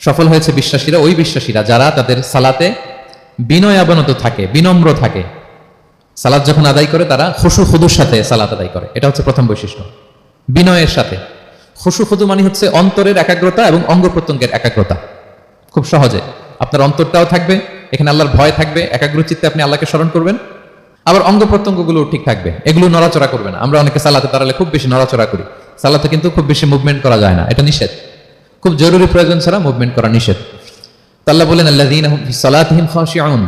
সফল হয়েছে বিশ্বাসীরা, ওই বিশ্বাসীরা যারা তাদের সালাতে বিনয়াবনত থাকে, বিনম্র থাকে। সালাত যখন আদায় করে তারা খুশু খুদুর সাথে সালাত আদায় করে, এটা হচ্ছে প্রথম বৈশিষ্ট্য। বিনয়ের সাথে। খুশু খুদু মানে হচ্ছে অন্তরের একাগ্রতা এবং অঙ্গ প্রত্যঙ্গের একাগ্রতা। খুব সহজে আপনার অন্তরটাও থাকবে, এখানে আল্লাহর ভয় থাকবে, একাগ্র চিত্তে আপনি আল্লাহকে স্মরণ করবেন। আবার অঙ্গ প্রত্যঙ্গগুলো ঠিক থাকবে, এগুলো নড়াচড়া করবে না। আমরা অনেকে সালাতে দাঁড়ালে খুব বেশি নড়াচড়া করি, সালাতে কিন্তু খুব বেশি মুভমেন্ট করা যায় না, এটা নিষেধ। খুব জরুরি প্রয়োজন ছাড়া মুভমেন্ট করা নিষেধ। আল্লাহ বলেন আল্লাযীনা হুম ফি সালাতিহিম খাশিউন,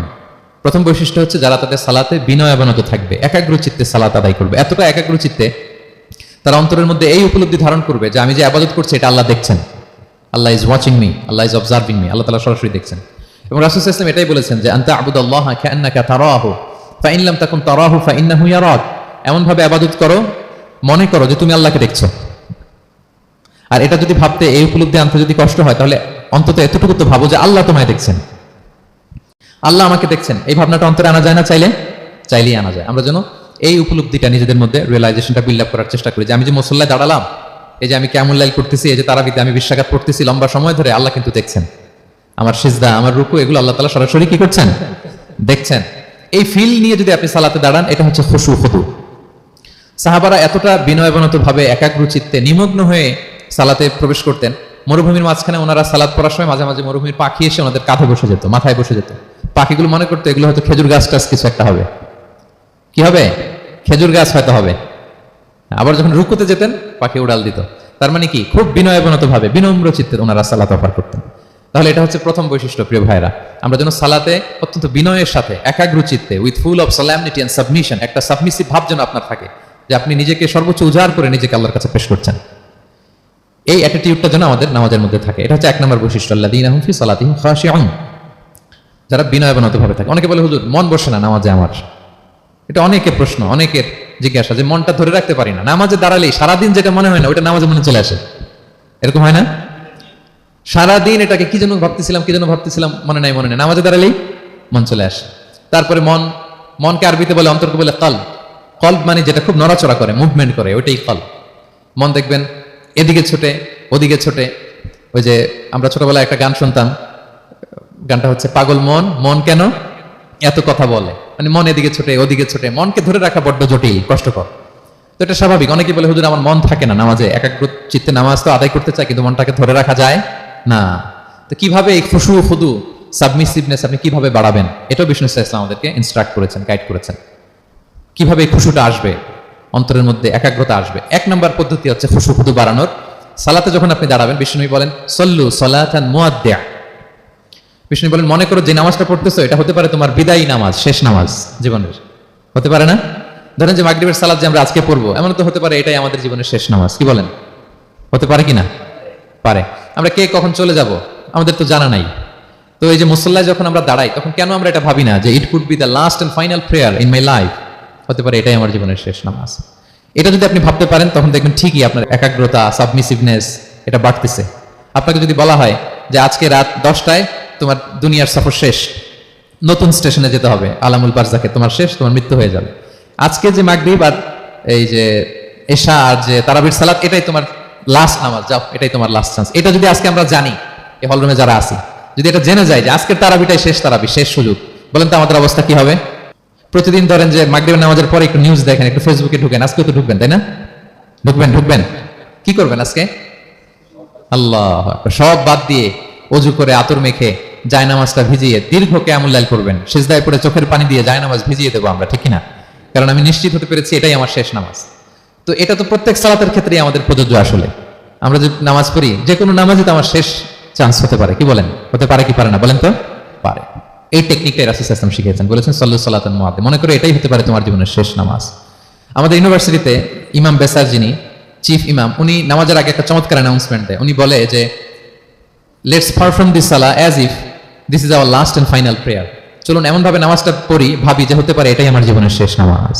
প্রথম বৈশিষ্ট্য হচ্ছে যারা তাদের সালাতে বিনয়াবনত থাকবে, একাগ্র চিত্তে সালাত আদায় করবে। এতটা একাগ্র চিত্তে তারা অন্তরের মধ্যে এই উপলব্ধি ধারণ করবে যে আমি যে ইবাদত করছি এটা আল্লাহ দেখছেন, Allah is watching me, Allah is observing me, Allah তাআলা সরাসরি দেখছেন। এবং রাসূল সাল্লাল্লাহু আলাইহি ওয়াসাল্লাম এটাই বলেছেন যে আনতা আবুদাল্লাহা কাআন্নাকা তারাহু ফাইন লাম তাকুন তারাহু ফাইন্নাহু ইয়ারাক, এমন ভাবে ইবাদত করো মনে করো যে তুমি আল্লাহকে দেখছো। আর এটা যদি ভাবতে, এই উপলব্ধি আনতে যদি কষ্ট হয়, তাহলে অন্তত এতটুকু তো ভাবো যে আল্লাহ তোমায় দেখছেন, আল্লাহ আমাকে দেখছেন। এই ভাবনাটা অন্তরে আনা যায় না? চাইলেই আনা যায়। আমরা যেন এই উপলব্ধিটা নিজেদের মধ্যে রিয়েলাইজেশনটা বিল্ড আপ করার চেষ্টা করি যে আমি যে মুসল্লায় দাঁড়ালাম, এই যে আমি কিয়ামুল লাইল করতেছি, এই যে তারাবিতে আমি 20 রাকাত পড়তেছি লম্বা সময় ধরে, আল্লাহ কিন্তু দেখছেন। আমার সিজদা, আমার রুকু, এগুলো আল্লাহ তাআলা সরাসরি কি করছেন? দেখছেন। এই ফিল নিয়ে যদি আপনি সালাতে দাঁড়ান, এটা হচ্ছে খুশু খুদু। সাহাবারা এতটা বিনয়বনত ভাবে একাগ্র চিত্তে নিমগ্ন হয়ে সালাতে প্রবেশ করতেন। মরুভূমির মাঝখানে ওনারা সালাত পড়ার সময় মাঝে মাঝে মরুভূমির পাখি এসে ওনাদের কাঁধে বসে যেত, মাথায় বসে যেত। পাখিগুলো মনে করতো এগুলো হয়তো খেজুর গাছ টাছ কিছু একটা হবে। কি হবে? খেজুর গাছ হয়তো হবে। আবার যখন রুকুতে যেতেন পাখি উড়াল দিত। তার মানে কি, খুব বিনয়বনত ভাবে বিনম্র চিত্তে ওনারা সালাত অফার করতেন। তাহলে এটা হচ্ছে প্রথম বৈশিষ্ট্য। প্রিয় ভাইরা, আমরা যেন সালাতে অত্যন্ত বিনয়ের সাথে একাগ্র চিত্তে, with full of solemnity and submission, একটা সাবমিসিভ ভাব যেন আপনার থাকে, যে আপনি নিজেকে সর্বোচ্চ উজাড় করে নিজেকে আল্লাহর কাছে পেশ করছেন। এই অ্যাটিটিউডটা যেন আমাদের নামাজের মধ্যে থাকে। এটা হচ্ছে এক নম্বর বৈশিষ্ট্য, আল্লাযীনা হুম ফি সালাতিহিম খাশিউন, যারা বিনয়বনত ভাবে থাকে। অনেকে বলে হুজুর মন বসে না নামাজে আমার। এটা অনেকের প্রশ্ন, অনেকের জিজ্ঞাসা যে মনটা ধরে রাখতে পারি না, নামাজে দাঁড়ালেই সারাদিন যেটা মনে হয় না ওটা নামাজে মনে চলে আসে, এরকম হয় না? সারাদিন এটাকে কি যেন ভাবতেছিলাম মনে নাই, নামাজে দাঁড়ালেই মন চলে আসে। তারপরে মনকে আরবিতে বলে, অন্তরকে বলে কলব। কলব মানে যেটা খুব নড়াচড়া করে, মুভমেন্ট করে, ওইটাই কলব। মন দেখবেন এদিকে ছোটে ওদিকে ছোটে। ওই যে আমরা ছোটবেলায় একটা গান শুনতাম, গানটা হচ্ছে পাগল মন, মন কেন এত কথা বলে। মানে মন এদিকে ছোটে ওদিকে ছোটে, মনকে ধরে রাখা বড্ড জটিল, কষ্টকর। তো এটা স্বাভাবিক। অনেকে বলে হুজুর আমার মন থাকে না নামাজে, একাগ্র চিত্তে নামাজ তো আদায় করতে চাই কিন্তু মনটাকে ধরে রাখা যায় না। তো কিভাবে এই খুশু খুদু সাবমিসিভনেস আপনি কিভাবে বাড়াবেন, এটাও বিষ্ণু ইসলাম আমাদেরকে ইনস্ট্রাক্ট করেছেন, গাইড করেছেন। কিভাবে এই খুশুটা আসবে, অন্তরের মধ্যে একাগ্রতা আসবে। এক নম্বর পদ্ধতি হচ্ছে খুশু খুদু বাড়ানোর। সালাতে যখন আপনি দাঁড়াবেন, বিষ্ণু বলেন সল্লু সলাতান মুআদ্দিয়া। বিষ্ণু বলেন মনে করো যে নামাজটা পড়তেছো এটা হতে পারে তোমার বিদায়ী নামাজ, শেষ নামাজ জীবনের, হতে পারে না? ধরেন যে মাগরিবের সালাত যে আমরা আজকে পড়বো, এমন তো হতে পারে এটাই আমাদের জীবনের শেষ নামাজ। কি বলেন? হতে পারে কি না? পারে। আমরা কে কখন চলে যাব আমাদের তো জানা নাই। তো এই যে মুসল্লায় যখন আমরা দাঁড়াই, তখন কেন আমরা এটা ভাবি না যে it could be the last and final prayer in my life, হতে পারে এটাই আমার জীবনের শেষ নামাজ। এটা যদি আপনি ভাবতে পারেন, তখন দেখবেন ঠিকই আপনার একাগ্রতা, সাবমিসিভনেস এটা বাড়তেছে। আপনাকে যদি বলা হয় যে আজকে রাত 10টায় তোমার দুনিয়ার সফর শেষ, নতুন স্টেশনে যেতে হবে, আলামুল বারজাকে, তোমার শেষ, তোমার মৃত্যু হয়ে যাবে। আজকে যে মাগরিব আর এই যে এশা আর যে তারাবির সালাত, এটাই তোমার লাস্ট নামাজ, যাও এটাই তোমার লাস্ট চান্স। এটা যদি আজকে আমরা জানি, এই হলরুমে যারা আছি, যদি এটা জেনে যায় যে আজকের তারাবিটাই শেষ তারাবি, শেষ সুযোগ, বলেন তো আমাদের অবস্থা কি হবে? প্রতিদিন ধরেন যে মাগরিবের নামাজের পরে একটু নিউজ দেখেন, একটু ফেসবুকে ঢুকেন, আজকেও তো ঢুকবেন, তাই না? ঢুকবেন কি করবেন আজকে? আল্লাহ, সব বাদ দিয়ে অজু করে আতর মেখে জায়নামাজটা ভিজিয়ে দীর্ঘ কিয়ামুল লাইল করবেন, সিজদায় পড়ে চোখের পানি দিয়ে জায়নামাজ ভিজিয়ে দেবো আমরা, ঠিক না? কারণ আমি নিশ্চিত হতে পেরেছি এটাই আমার শেষ নামাজ। তো এটা তো প্রত্যেক সালাতের ক্ষেত্রেই আমাদের প্রযোজ্য। আসলে আমরা যে নামাজ পড়ি, যে কোনো নামাজে তো আমার শেষ চান্স হতে পারে। কি বলেন? হতে পারে কি পারে না? বলেন তো। পারে। এই টেকনিকটাই রাসূল সাল্লাল্লাহু আলাইহি ওয়াসাল্লাম শিখিয়েছেন, বলেছেন সাল্লু সালাতান মুআদ্দিয়া, মনে করে এটাই হতে পারে তোমার জীবনের শেষ নামাজ। আমাদের ইউনিভার্সিটিতে ইমাম বেসার, যিনি চিফ ইমাম, উনি নামাজের আগে একটা চমৎকার অ্যানাউন্সমেন্ট দেয়। উনি বলে যে লেটস পারফর্ম দিস সালাহ as if this is our last and final prayer. চলুন এমন ভাবে নামাজটা পড়ি, ভাবি যে হতে পারে এটাই আমার জীবনের শেষ নামাজ।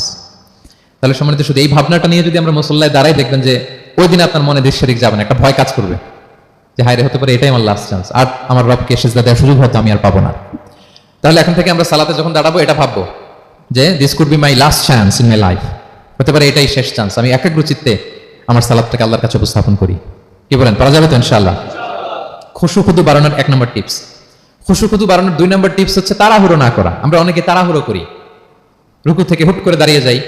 তাহলে সম্মানিত, শুধু এই ভাবনাটা নিয়ে যদি আমরা মুসল্লায় দাঁড়াই, দেখবেন যে ওই দিন আপনার মনে দেশ শরীক যাবে না, একটা ভয় কাজ করবে যে হায় রে, হতে পারে এটাই আমার লাস্ট চান্স, আর আমার রবকে সিজদা দেওয়ার সুযোগ হয়তো আমি আর পাবো না। তাহলে এখন থেকে আমরা সালাতে যখন দাঁড়াবো এটা ভাববো যে this could be my last chance in my life, হতে পারে এটাই শেষ চান্স, আমি একাগ্র চিত্তে আমার সালাতটাকে আল্লাহর কাছে উপস্থাপন করি। কি বলেন, পারা যাবে তো ইনশাআল্লাহ? খুশু-খুদু বাড়ানোর 1 নম্বর টিপস। খুশু-খুদু বাড়ানোর 2 নম্বর টিপস হচ্ছে তাড়াহুড়ো না করা। আমরা অনেকে তাড়াহুড়ো করি, রুকু থেকে হুট করে দাঁড়িয়ে যাই,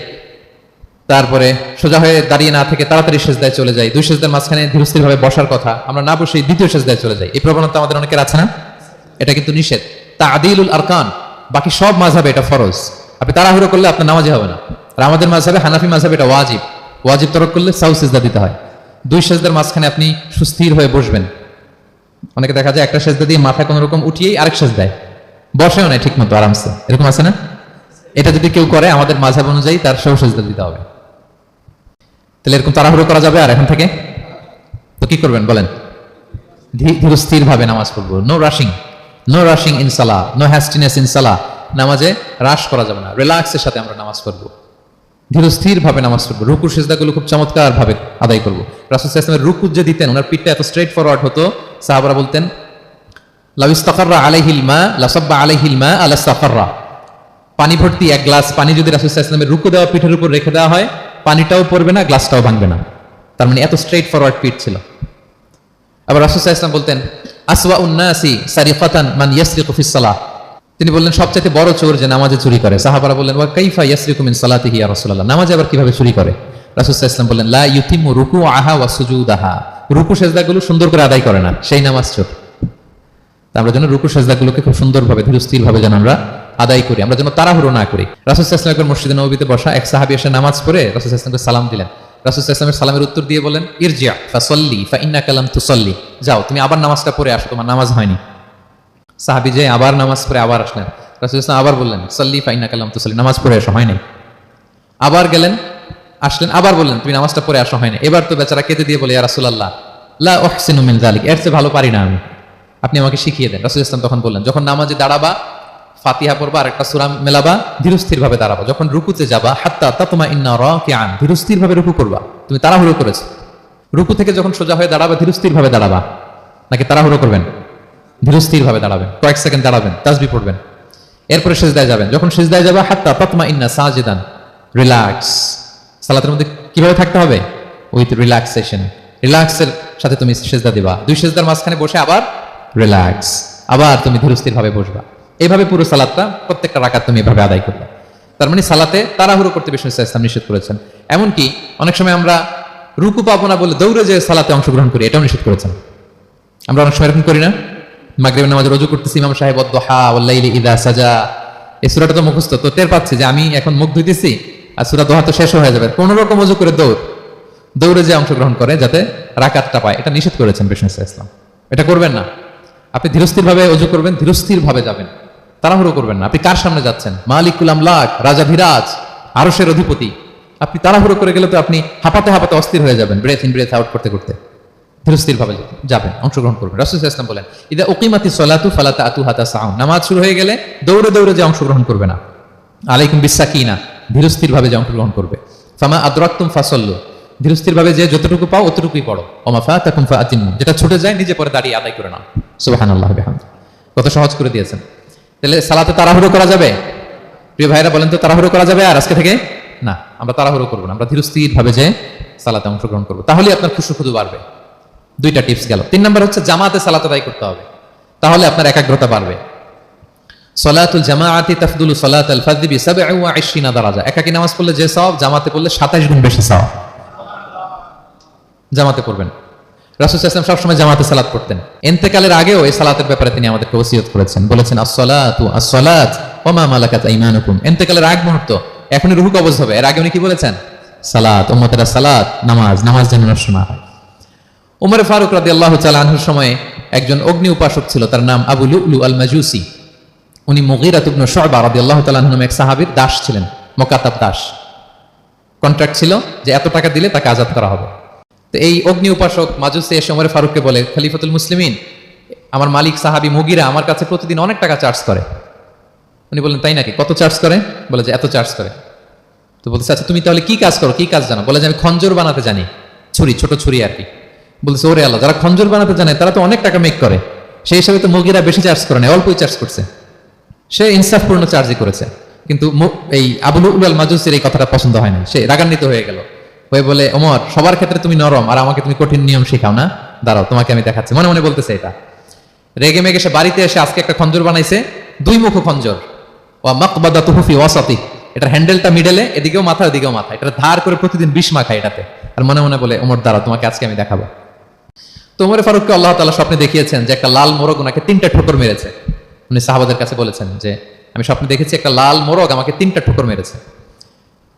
তারপরে সোজা হয়ে দাঁড়িয়ে না থেকে তাড়াতাড়ি সেজদায় চলে যাই, 2 সেজদার মাঝখানে ধীরস্থিরভাবে বসার কথা, আমরা না বসে 2য় সেজদায় চলে যাই। এই প্রবণতা আমাদের অনেকের আছে না? এটা কিন্তু নিষেধ। তা'দীলুল আরকান, বাকি সব মাযহাবে এটা ফরজ। আপনি তাড়াহুড়ো করলে আপনার নামাজই হবে না। আর আমাদের মাযহাবে, হানাফি মাযহাবে এটা ওয়াজিব। ওয়াজিব তরক করলে সাউ সিজদা দিতে হয়। 2 সেজদার মাঝখানে আপনি সুস্থির হয়ে বসবেন। অনেকে দেখা যায় একটা সেজদা দিয়ে মাথা কোনো রকম উঠিয়েই আরেক সেজদায় বসেও নাই ঠিক মতো আরামসে, এরকম আছে না? এটা যদি কেউ করে আমাদের মাযহাব অনুযায়ী তার সাউ সিজদা দিতে হবে। তাহলে এরকম তাড়াহুড়ো করা যাবে? আর এখন থেকে তো কি করবেন বলেন? ধীরস্থির ভাবে নামাজ পড়বো। No rushing, no rushing in সালাহ, নো হ্যাস্টিনেস ইন সালাহ। নামাজে রাশ করা যাবে না, রিল্যাক্সের সাথে আমরা নামাজ পড়বো, ধীরস্থির ভাবে নামাজ পড়বো। রুকু সিজদাগুলো খুব চমৎকার ভাবে আদায় করবো। রাসূল সাল্লাল্লাহু আলাইহি ওয়াসাল্লাম রুকু যে দিতেন, ওনার পিঠটা এত স্ট্রেট ফরওয়ার্ড হতো, সাহাবারা বলতেন লাউ ইস্তাকাররা আলাইহিল মা লাসাব্বা আলাইহিল মা আলা ইস্তাকাররা। পানি ভর্তি 1 গ্লাস পানি যদি রাসূল সাল্লাল্লাহু আলাইহি ওয়াসাল্লামের রুকু দেওয়া পিঠের উপর রেখে দেওয়া হয়, পানিটাও পড়বে না, গ্লাসটাও ভাঙবে না। তার মানে এত স্ট্রেট ফরওয়ার্ড পিঠ ছিল। আবার রাসূল সাল্লাল্লাহু আলাইহি ওয়াসাল্লাম বলতেন আসওয়াউন নাসি সারিকাতান মান ইয়াসরিকু ফিস সালাহ। তিনি বললেন সবচেয়ে বড় চোর যে নামাজে চুরি করে। সাহাবারা বললেন ওয়া কাইফা ইয়াসরিকু মিন সালাতিহি ইয়া রাসূলুল্লাহ, নামাজে আবার কিভাবে চুরি করে? রাসূল সাল্লাল্লাহু আলাইহি ওয়াসাল্লাম বললেন লা ইউতিমু রুকুআহা ওয়া সুজুদাহা, রুকু সেজদাগুলো সুন্দর করে আদায় করে না, সেই নামাজ চোর। আমরা যেন রুকু সেজদাগুলোকে খুব সুন্দরভাবে ধীরস্থিরভাবে যেন আমরা আদায় করি, আমরা যেন তাড়াহুড়ো না করি। রাসূল সাল্লাল্লাহু আলাইহি ওয়াসাল্লাম মসজিদে নববীতে বসা এক সাহাবী এসে নামাজ পড়ে রাসূল সাল্লাল্লাহু আলাইহি ওয়াসাল্লামকে সালাম দিলেন। রাসূল সাল্লাল্লাহু আলাইহি ওয়াসাল্লামের সালামের উত্তর দিয়ে বলেন ইরজি' ফাসাল্লি ফাইন্নাকা লাম তুসাল্লি, যাও তুমি আবার নামাজটা পড়ে আসো, তোমার নামাজ হয়নি। সাহাবী যে আবার নামাজ পড়ে আবার আসলেন, রাসূল সাল্লাল্লাহু আলাইহি ওয়াসাল্লাম আবার বললেন সাল্লি ফাইন্নাকা লাম তুসাল্লি, নামাজ পড়ে আসো, হয় নাই। আবার গেলেন, আসলেন, আবার বললেন তুমি নামাজটা পড়ে আসো, হয় না। এবার তো বেচারা কেঁদে দিয়ে বলে ইয়া রাসূলুল্লাহ লা উহসিনু মিন যালিক, এর চেয়ে ভালো পারি না আমি, আপনি আমাকে শিখিয়ে দেন। রাসূল সাল্লাল্লাহু আলাইহি ওয়াসাল্লাম তখন বললেন যখন নামাজে দাঁড়াবা ফাতিহা পড়বা আর একটা সূরা মেলাবা, ধীরস্থির ভাবে দাঁড়াবা। যখন রুকুতে যাবা হাত্তা তাতমাইন্না রাকিআন, ধীরস্থির ভাবে রুকু করবা। তুমি তাড়াহুড়ো করেছো, রুকু থেকে যখন সোজা হয়ে দাঁড়াবা ধীরস্থির ভাবে দাঁড়াবা, নাকি তাড়াহুড়ো করবেন? ধীরস্থির ভাবে দাঁড়াবেন, কয়েক সেকেন্ড দাঁড়াবেন, তাসবিহ পড়বেন, এরপরে সিজদায় যাবেন। যখন সিজদায় যাবা হাত্তা তাতমাইন্না সাজিদান, রিল্যাক্স। সালাতের মধ্যে কিভাবে থাকতে হবে? উইথ রিল্যাক্সেশন, রিল্যাক্সের সাথে তুমি সিজদা দিবা। 2 সিজদার মাঝখানে বসে আবার রিল্যাক্স, আবার তুমি ধীরস্থির ভাবে বসবা। এইভাবে পুরো সালাতটা প্রত্যেকটা রাকাত তুমি এভাবে আদায় করবে। তার মানে সালাতে তাড়াহুড়ো করতে বিষ্ণু ইসলাম নিষেধ করেছেন। এমনকি অনেক সময় আমরা রুকু পাবো না বলে দৌড়ে যে সালাতে অংশগ্রহণ করি, এটাও নিষেধ করেছেন। আমরা অনেক সময় এরকম করি না? মাগরিবের নামাজে রুজু করতেছি, ইমাম সাহেব ওয়াদ-দুহা ওয়াল-লাইলি ইযা সাজা, এই সূরাটা তো মুখস্থ, তো টের পাচ্ছি যে আমি এখন মুখ ধুইতেছি আর সূরা দুহা তো শেষ হয়ে যাবে, কোন রকম ওযু করে দৌড়ে যে অংশগ্রহণ করে যাতে রাকাতটা পায়, এটা নিষেধ করেছেন বিষ্ণু ইসলাম। এটা করবেন না। আপনি ধীরস্থির ভাবে ওযু করবেন, ধীরস্থির ভাবে যাবেন, তাড়াহুড়ো করবেন না। আপনি কার সামনে যাচ্ছেন? মালিকুল আমলাক, রাজাধিরাজ, আরশের অধিপতি। আপনি তাড়াহুড়ো করে গেলে তো আপনি হাঁপাতে হাঁপাতে অস্থির হয়ে যাবেন, ব্রেথ ইন ব্রেথ আউট করতে করতে। ধীরস্থির ভাবে যাবেন, অংশগ্রহণ করবেন। রাসূল সাল্লাল্লাহু আলাইহি ওয়াসাল্লাম বলেন ইদা উকিমাতিস সালাতু ফালা তা'তুহা তাসআউন, নামাজ শুরু হয়ে গেলে দৌড়ে দৌড়ে যে অংশগ্রহণ করবে না। আলাইকুম বিসাকিনা, ধীরস্থির ভাবে যে অংশগ্রহণ করবে। ফামা আদরাকতুম ফাসাল্লু, ধীরস্থির ভাবে যে যতটুকু পাও অতটুকুই পড়ো। ওমা ফাতাকুম ফাআতিমু, যেটা ছুটে যায় নিজে পরে দাঁড়িয়ে আদায় করে নাও। সুবহানাল্লাহ বিহামদি, কত সহজ করে দিয়েছেন। তাহলে সালাতে তাড়াহুড়ো করা যাবে? প্রিয় ভাইরা বলেন তো, তাড়াহুড়ো করা যাবে আর আজকে থেকে? না, আমরা তাড়াহুড়ো করব না, আমরা ধীরস্থির ভাবে যে সালাতে অংশগ্রহণ করব, তাহলে আপনার খুশু-খুদু বাড়বে। 2টা টিপস গেল। 3 নাম্বার হচ্ছে জামাতে সালাত আদায় করতে হবে, তাহলে আপনার একাগ্রতা বাড়বে। সালাতুল জামাআতি তাফদুলু সালাতাল ফাজরি বি 27 দারাজা, একাকী নামাজ পড়লে যে সওয়াব, জামাতে পড়লে 27 গুণ বেশি সওয়াব। জামাতে পড়বেন। রাসূল সাল্লাল্লাহু আলাইহি ওয়াসাল্লাম সবসময় জামাতে সালাত পড়তেন। ইন্তেকালের আগেও এই সালাতের ব্যাপারে তিনি আমাদেরকে ওসিয়ত করেছেন, বলেছেন আসসালাতু আসসালাত ওয়া মা মালাকাত আইমানুকুম। ইন্তেকালের আগ মুহূর্ত, এখনই রূহ কবজ হবে, এর আগে উনি কি বলেছেন? সালাত, উম্মতেরা সালাত, নামাজ যেন নষ্ট না হয়। উমর ফারুক রাদিয়াল্লাহু তাআলা আনহুর সময়ে একজন অগ্নি উপাসক ছিল, তার নাম আবু লুলু আল মাজুসি। উনি মুগীরা ইবনে শুবা রাদিয়াল্লাহু তাআলা আনহু নামে এক সাহাবীর দাস ছিলেন, মুকাতাব দাস। কন্ট্রাক্ট ছিল যে এত টাকা দিলে তাকে আজাদ করা হবে। তো এই অগ্নি উপাসক মাজুসি এসে উমর ফারুককে বলে, খলিফাতুল মুসলিমিন, আমার মালিক সাহাবী মুগীরা আমার কাছে প্রতিদিন অনেক টাকা চার্জ করে। উনি বললেন তাই নাকি, কত চার্জ করে? বলে যে এত চার্জ করে। তো বলতেছে আচ্ছা তুমি তাহলে কি কাজ করো, কি কাজ জানো? বলে যে আমি খঞ্জর বানাতে জানি, ছুরি, ছোট ছুরি আর কি। বলছে ওরে আল্লাহ, যারা খঞ্জর বানাতে জানে তারা তো অনেক টাকা মেক করে, সেই হিসাবে তো মুগীরা বেশি চার্জ করে না, অল্পই চার্জ করছে। সে ইনসাফপূর্ণ চার্জই করেছে, কিন্তু এই আবু লুলু আল মাজুসির এই কথাটা পছন্দ হয় না, সে রাগান্বিত হয়ে গেল, হয়ে বলে ওমর, সবার ক্ষেত্রে তুমি নরম আর আমাকে তুমি কঠিন নিয়ম শেখাও না, দাঁড়াও তোমাকে আমি দেখাচ্ছি। মনে মনে বলতেছে এটা। রেগে মেগে সে বাড়িতে এসে আজকে একটা খঞ্জর বানাইছে, দুই মুখ খঞ্জর, ওয়া মাকবাদাতুহু ফি ওয়াসাতি, এটার হ্যান্ডেলটা মিডলে, এদিকেও মাথা ওদিকেও মাথা, এটা ধার করে প্রতিদিন বিষ মাখায় এটাতে, আর মনে মনে বলে ওমর দাঁড়াও তোমাকে আজকে আমি দেখাবো। তো ওমর ফারুককে আল্লাহ তাআলা স্বপ্নে দেখিয়েছেন যে একটা লাল মোরগ ওনাকে 3টা ঠোকর মেরেছে। উনি সাহাবাদের কাছে বলেছেন যে আমি স্বপ্নে দেখেছি একটা লাল মোরগ আমাকে 3টা ঠোকর মেরেছে।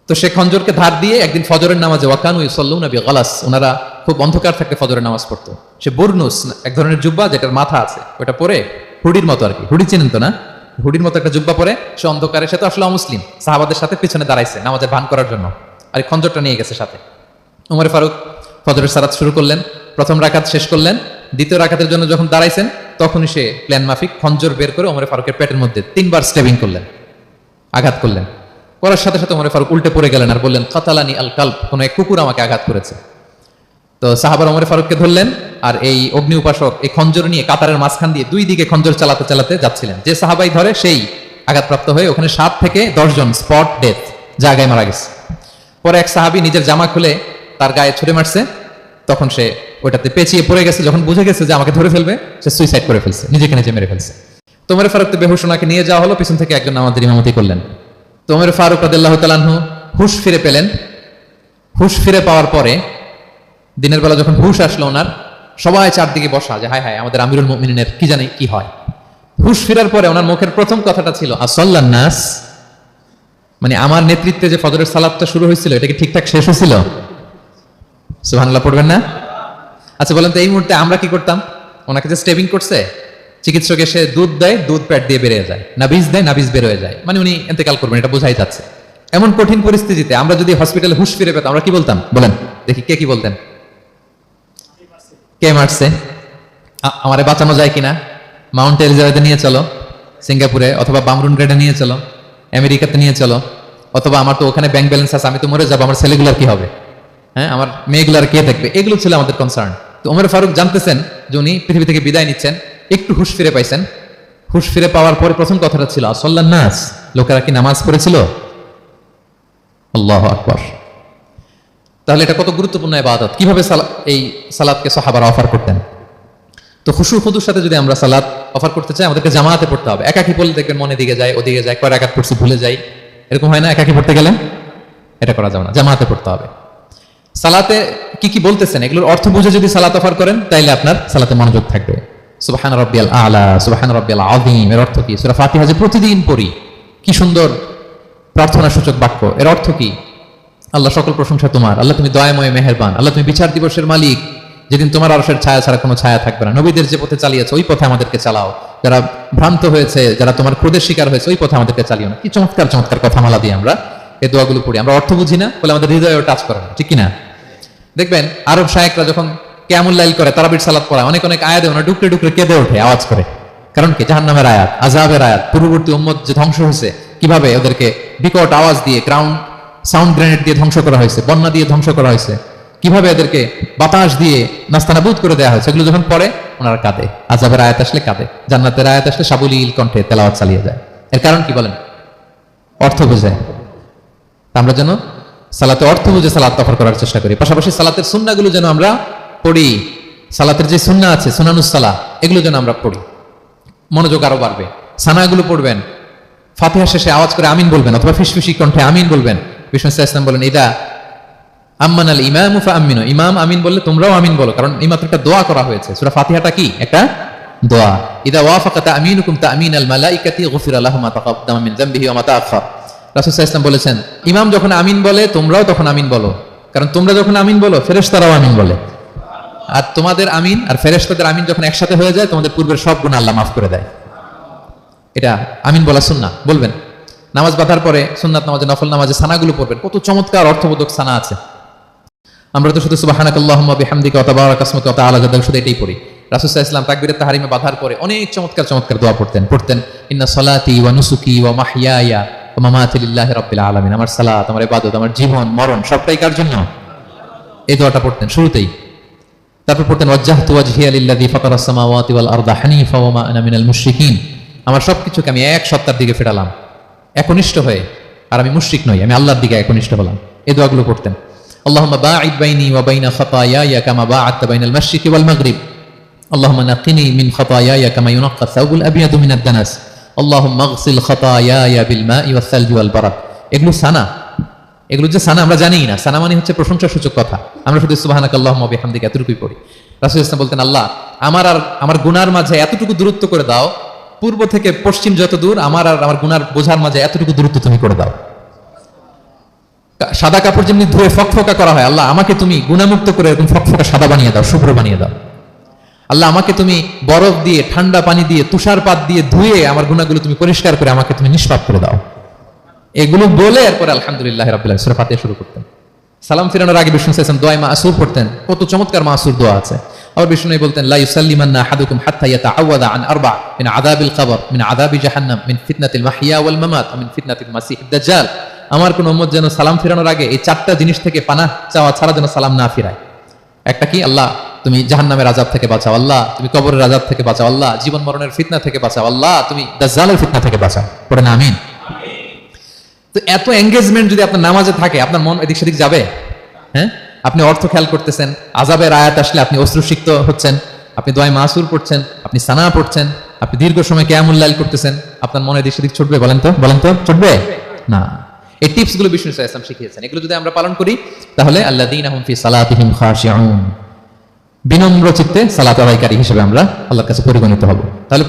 তো সে খঞ্জরকে ধার দিয়ে একদিন ফজরের নামাজে, ওয়াকানু ইউসাল্লুনা বিগালাস, ওনারা খুব অন্ধকার থাকতে ফজরের নামাজ পড়তো, সে বুরনুস এক ধরনের জুব্বা যেটার মাথা আছে ওটা পরে, হুডির মতো আর কি, হুডি চিনেন তো না, হুডির মতো একটা জুব্বা পরে সে অন্ধকারে, সে তো আসলে অমুসলিম, সাহাবাদের সাথে পিছনে দাঁড়াইছে নামাজের ভান করার জন্য, আর এই খঞ্জরটা নিয়ে গেছে সাথে। ওমর ফারুক ফজরের সালাত শুরু করলেন, প্রথম রাকাত শেষ করলেন, দ্বিতীয় রাকাতের জন্য যখন দাঁড়াইছেন তখনই সে প্ল্যান মাফিক খঞ্জর বের করে ওমর ফারুকের পেটের মধ্যে 3বার স্টেবিং করলেন, আঘাত করলেন। করার সাথে সাথে ওমর ফারুক উল্টে পড়ে গেলেন আর বললেন কাতালানি আল কালব, কোন এক কুকুর আমাকে আঘাত করেছে। তো সাহাবার ওমর ফারুককে ধরলেন, আর এই অগ্নি উপাসক এই খঞ্জর নিয়ে কাতারের মাঝখান দিয়ে দুই দিকে খঞ্জর চালাতে চালাতে যাচ্ছিলেন। যে সাহাবাই ধরে সেই আঘাতপ্রাপ্ত হয়ে ওখানে 7 থেকে 10 জন স্পট ডেথ, জায়গায় মারা গেছে। পরে এক সাহাবী নিজের জামা খুলে তার গায়ে ছুঁড়ে মারছে, তখন সে ওইটাতে পেঁচিয়ে পড়ে গেছে, যখন বুঝে গেছে যে আমাকে ধরে ফেলবে সে সুইসাইড করে ফেলছে, নিজেকে নিজে মেরে ফেলছে। তো ওমর ফারুক তো বেহুশ, ওনাকে নিয়ে যাওয়া হলো, পিছন থেকে একজন আমাদের ইমামতি করলেন। তো ওমর ফারুক রাদিয়াল্লাহু তাআলা আনহু হুঁশ ফিরে পেলেন। হুঁশ ফিরে পাওয়ার পরে দিনের বেলা যখন হুঁশ আসলো ওনার, সবাই চারদিকে বসা যে হায় হায় আমাদের আমিরুল মুমিনিনের কি জানি কি হয়। হুঁশ ফেরার পরে ওনার মুখের প্রথম কথাটা ছিল আসাল্লান নাস, মানে আমার নেতৃত্বে যে ফজরের সালাতটা শুরু হয়েছিল এটা কি ঠিকঠাক শেষ হয়েছিল? সুবহানাল্লাহ পড়বেন না? আচ্ছা বলেন তো এই মুহূর্তে আমরা কি করতাম? ওনাকে যে স্টেবিং করছে, চিকিৎসক এসে দুধ দেয়, দুধ পেট দিয়ে বেরিয়ে যায়, নাবিজ দেয়, নাবিজ বের হয়ে যায়, মানে উনি ইন্তেকাল করবেন, এটা বোঝাই যাচ্ছে। এমন কঠিন পরিস্থিতিতে আমরা যদি হসপিটালে হুঁশ ফিরে পেতাম আমরা কি বলতাম বলেন দেখি, কে কি বলতেন? কে মারছে, আমারে বাঁচানো যায় কিনা, মাউন্ট এলিজাবেথে নিয়ে চলো, সিঙ্গাপুরে অথবা বামরুন গ্রেডে নিয়ে চলো, আমেরিকাতে নিয়ে চলো, অথবা আমার তো ওখানে ব্যাংক ব্যালেন্স আছে, আমি তো মরে যাবো, আমার ছেলেগুলার কি হবে, হ্যাঁ আমার মেয়েগুলার কে দেখবে, এগুলো ছিল আমাদের কনসার্ন। তো ওমর ফারুক জানতেছেন যে উনি পৃথিবী থেকে বিদায় নিচ্ছেন, একটু হুঁশ ফিরে পাইছেন। হুঁশ ফিরে পাওয়ার পরে প্রথম কথাটা ছিল আসল্লান নাস, লোকেরা কি নামাজ পড়েছিল? আল্লাহু আকবার। তাহলে এটা কত গুরুত্বপূর্ণ ইবাদত, কিভাবে এই সালাতকে সাহাবারা অফার করতেন। তো খুশু খুদুর সাথে যদি আমরা সালাত অফার করতে চাই আমাদেরকে জামাতে পড়তে হবে। একাকি পড়লে দেখবেন মনে দিকে যায়, ওদিকে যায়, কয় রাকাত পড়ছি ভুলে যাই, এরকম হয় না? একাকি পড়তে গেলে এটা করা যাবে না, জামাতে পড়তে হবে। সালাতে কি কি বলতেছেন এগুলোর অর্থ বুঝে যদি সালাত অফার করেন তাইলে আপনার সালাতে মনোযোগ থাকবে। সুবহান রাব্বিয়াল আলা, সুবহান রাব্বিয়াল আযীম এর অর্থ কি? সূরা ফাতিহা যে প্রতিদিন পড়ি, কি সুন্দর প্রার্থনা সূচক বাক্য, এর অর্থ কি? আল্লাহ সকল প্রশংসা তোমার, আল্লাহ তুমি দয়াময় মেহেরবান, আল্লাহ তুমি বিচার দিবসের মালিক, যেদিন তোমার আরশের ছায়া ছাড়া কোনো ছায়া থাকবে না। নবীদের যে পথে চালিয়েছে ওই পথে আমাদেরকে চালাও, যারা ভ্রান্ত হয়েছে, যারা তোমার ক্রোধের শিকার হয়েছে ওই পথে আমাদেরকে চালিও না। কি চমৎকার চমৎকার কথা মালা দিয়ে আমরা এই দোয়াগুলো পড়ি। আমরা অর্থ বুঝি না বলে আমাদের হৃদয়ে টাচ করে না, ঠিক কিনা? দেখবেন আরব শায়েকরা যখন কিয়ামুল লাইল করে, তারাবির সালাত পড়ায়, অনেক অনেক আয়াতে ওরা ডুকরে ডুকরে কেঁদে ওঠে আওয়াজ করে। কারণ কি? জাহান্নামের আয়াত, আযাবের আয়াত, পূর্ববর্তী উম্মত যে ধ্বংস হয়েছে কিভাবে ওদেরকে বিকট আওয়াজ দিয়ে, গ্রাউন্ড সাউন্ড গ্রেনেড দিয়ে ধ্বংস করা হয়েছে, বন্যা দিয়ে ধ্বংস করা হয়েছে, কিভাবে এদেরকে বাতাস দিয়ে নাস্তানাবুদ করে দেওয়া হয়েছে, এগুলো যখন পড়ে ওনারা কাঁদে। আযাবের আয়াত আসলে কাঁদে, জান্নাতের আয়াত আসলে সাবলীল কণ্ঠে তেলাওয়াত চালিয়ে যায়। এর কারণ কি বলেন? অর্থ বুঝে। আমরা যেন সালাতে অর্থ বুঝে সালাত অফার করার চেষ্টা করি। পাশাপাশি সালাতের সুন্নাহগুলো যেন আমরা পড়ি, সালাতের যে সুন্নাহ আছে সুনানুস সালাহ এগুলো যেন আমরা পড়ি, মনোযোগ আরো বাড়বে। সানাগুলো পড়বেন, ফাতিহা শেষে আওয়াজ করে আমিন বলবেন অথবা ফিসফিসি কণ্ঠে আমিন বলবেন। বিষ্ণু সাল্লাল্লাহু আলাইহি ওয়াসাল্লাম বলেন ইদা আম্মানাল ইমামু ফাআমিনু, ইমাম আমিন বললে তোমরাও আমিন বলো, কারণ এই মাত্র একটা দোয়া করা হয়েছে। সূরা ফাতিহাটা কি? একটা দোয়া। ইদা ওয়াফাকা তা'মিনুকুম তা'মিনাল মালাইকাতি গুফিরা লাহুম মা তাকাদ্দামা মিন যামবিহি ওয়া মা তাআখার। রাসূল সাল্লাল্লাহু আলাইহি ওয়াসাল্লাম বলেছেন ইমাম যখন আমিন বলে তোমরাও তখন আমিন বলো, কারণ তোমরা যখন আমিন বলো ফেরেশতারাও আমিন বলে, আর তোমাদের আমিন আর ফেরেশতাদের আমিন যখন একসাথে হয়ে যায় তোমাদের পূর্বের সব গুনাহ আল্লাহ মাফ করে দেয়। এটা আমিন বলা সুন্নাহ, বলবেন। নামাজ বাঁধার পরে সুন্নাত নামাজে, নফল নামাজে সানাগুলো পড়বেন, কত চমৎকার অর্থবোধক সানা আছে। আমরা তো শুধু সুবহানাকাল্লাহুম্মা বিহামদিকা ওয়া তাবারাকা ইসমুকা ওয়া তাআলা জাদ্দুকা শুধু এটাই পড়ি। রাসূল সাল্লাল্লাহু আলাইহি ওয়াসাল্লাম তাকবীরাত তাহরিমে বাঁধার পরে অনেক চমৎকার চমৎকার দোয়া পড়তেন। ইন্না সলাতি ওয়া নুসুকি ওয়া মাহইয়ায়া ওয়া মামাতি লিল্লাহি রাব্বিল আলামিন। আমার সালাত, আমার ইবাদত, আমার জীবন মরণ সবটাই কার জন্য? এই দোয়াটা পড়তেন শুরুতেই। তারপর পড়তেন ওয়াজ্জাহতু ওয়াজহিয়া লিল্লাযী ফাতারাস সামাওয়াতি ওয়াল আরদা হানিফা ওয়া মা আনা মিনাল মুশরিকিন। আমার সবকিছুকে আমি এক সত্তার দিকে ফেরালাম একনিষ্ঠ হয়ে, আর আমি মুশরিক নই, আমি আল্লাহর দিকে একনিষ্ঠ হলাম। এই দোয়াগুলো পড়তেন। আল্লাহুম্মা বাঈদ বাইনি ওয়া বাইনা খাতায়ায়া কামা বাআদতা বাইনাল মাশরিকি ওয়াল মাগরিব। আল্লাহুম্মা নাক্কিনি মিন খাতায়ায়া কামা ইউনাক্কা আস-সাওবুল আবিয়াদু মিনাদ দানাস আল্লাহুম্মা আগসিল খাতায়ায়া বিল মাই ওয়াস সালজি ওয়াল বারাদ। এগুলো সানা, এগুলো যে সানা আমরা জানিই না। সানা মানে হচ্ছে প্রশংসাসূচক কথা। আমরা শুধু সুবহানাকাল্লাহুম্মা ওয়া বিহামদিকা এতটুকুই পড়ি। রাসূল ইসলাম বলতেন, আল্লাহ আমার আর আমার গুনার মাঝে এতটুকু দূরত্ব করে দাও, পূর্ব থেকে পশ্চিম যত দূর আমার আর আমার গুনার বোঝার মাঝে এতটুকু দূরত্ব তুমি করে দাও। সাদা কাপড় যেমনি ধুয়ে ফকফকা করা হয়, আল্লাহ আমাকে তুমি গুনামুক্ত করে এরকম ফকফকা সাদা বানিয়ে দাও, শুভ্র বানিয়ে দাও। আল্লাহ আমাকে তুমি বরফ দিয়ে, ঠান্ডা পানি দিয়ে, তুষারপাত দিয়ে ধুয়ে আমার গুনাহগুলো তুমি পরিষ্কার করে আমাকে তুমি নিষ্পাপ করে দাও। এগুলো বলে এরপরে আলহামদুলিল্লাহ রাব্বিল আলামিন সূরা ফাতিহা শুরু করতেন। সালাম ফিরানোর আগে বিষ্ণু সাল্লাল্লাহু আলাইহি ওয়াসাল্লাম দোয়া মাসুর পড়তেন। কত চমৎকার মাসুর দোয়া আছে। আবার বিষ্ণু বলতেন, লা ইউসাল্লিমান্না আহাদুকুম হাত্তা ইয়াতাআওয়াদা আন আরবা মিন আযাবিল কবর মিন আযাবি জাহান্নাম মিন ফিতনাতিল মাহইয়া ওয়াল মামাত ওয়া মিন ফিতনাতিল মাসিহিদ দাজ্জাল। আমার কোন উম্মত যেন সালাম ফিরানোর আগে এই চারটা জিনিস থেকে পানাহ চাওয়া ছাড়া যেন সালাম না ফিরায়। একটা কি? আল্লাহ তুমি জাহান্নামের আযাব থেকে বাঁচাও, আল্লাহ তুমি কবরের আযাব থেকে বাঁচাও, আল্লাহ জীবন মরণের ফিতনা থেকে বাঁচাও, আল্লাহ তুমি দাজ্জালের ফিতনা থেকে বাঁচাও। পড়ে না আমিন। তো এত এঙ্গেজমেন্ট যদি আপনার নামাজে থাকে, আপনার মন এদিক সেদিক যাবে? হ্যাঁ, আপনি অর্থ খেয়াল করতেছেন, আযাবের আয়াত আসলে আপনি অশ্রুসিক্ত হচ্ছেন, আপনি দোয়া মাসুর পড়ছেন, আপনি সানা পড়ছেন, আপনি দীর্ঘ সময় কিয়ামুল লাইল করতেছেন, আপনার মনে এদিক সেদিক ছুটবে? বলেন তো ছুটবে না। এই টিপস গুলো বিষ্ণু সাল্লাল্লাহু আলাইহি ওয়াসাল্লাম শিখিয়েছেন। এগুলো যদি আমরা পালন করি তাহলে আল্লাযীনা হুম ফি সালাতিহিম খাশিউন, বিনম্র চিত্তে সালাত আদায়কারী হিসেবে আমরা আল্লাহর কাছে পরিগণিত হব। তাহলে